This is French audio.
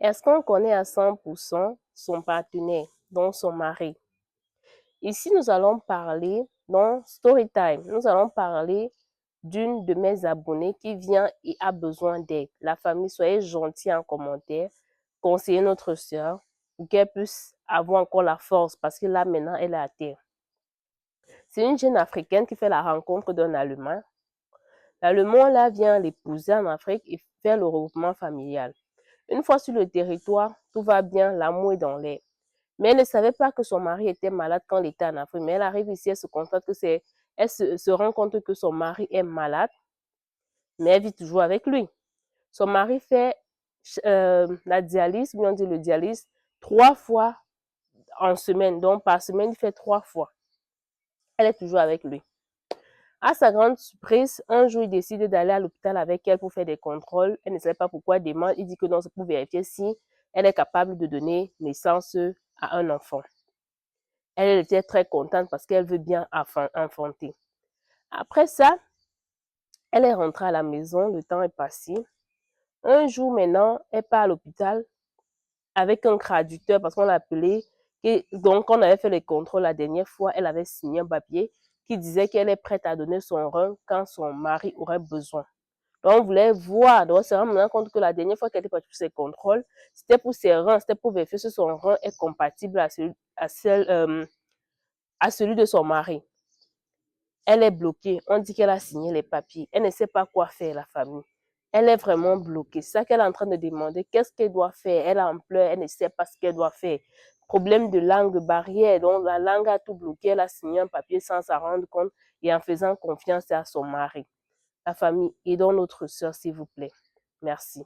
Est-ce qu'on connaît à 100% son partenaire, donc son mari? Ici, nous allons parler dans Storytime. Nous allons parler d'une de mes abonnées qui vient et a besoin d'aide. La famille, soyez gentils en commentaire, conseillez notre sœur pour qu'elle puisse avoir encore la force parce que là, maintenant, elle est à terre. C'est une jeune Africaine qui fait la rencontre d'un Allemand. L'Allemand, là, vient l'épouser en Afrique et faire le regroupement familial. Une fois sur le territoire, tout va bien, l'amour est dans l'air. Mais elle ne savait pas que son mari était malade quand il était en Afrique. Mais elle arrive ici, elle se constate que elle se rend compte que son mari est malade, mais elle vit toujours avec lui. Son mari fait la dialyse, bien on dit le dialyse, 3 fois en semaine. Donc par semaine, il fait 3 fois. Elle est toujours avec lui. À sa grande surprise, un jour, il décide d'aller à l'hôpital avec elle pour faire des contrôles. Elle ne savait pas pourquoi elle demande. Il dit que non, c'est pour vérifier si elle est capable de donner naissance à un enfant. Elle était très contente parce qu'elle veut bien enfanter. Après ça, elle est rentrée à la maison, le temps est passé. Un jour maintenant, elle part à l'hôpital avec un traducteur parce qu'on l'a appelé. Donc, on avait fait les contrôles la dernière fois, elle avait signé un papier qui disait qu'elle est prête à donner son rein quand son mari aurait besoin. Donc, on voulait voir. Donc, c'est vraiment compte que la dernière fois qu'elle était partie pour ses contrôles, c'était pour ses reins, c'était pour vérifier si son rein est compatible à celui de son mari. Elle est bloquée. On dit qu'elle a signé les papiers. Elle ne sait pas quoi faire, la famille. Elle est vraiment bloquée. C'est ça qu'elle est en train de demander. Qu'est-ce qu'elle doit faire? Elle est en pleurs. Elle ne sait pas ce qu'elle doit faire. Problème de langue, barrière. Donc, la langue a tout bloqué. Elle a signé un papier sans s'en rendre compte et en faisant confiance à son mari. La famille, aidons notre soeur, s'il vous plaît. Merci.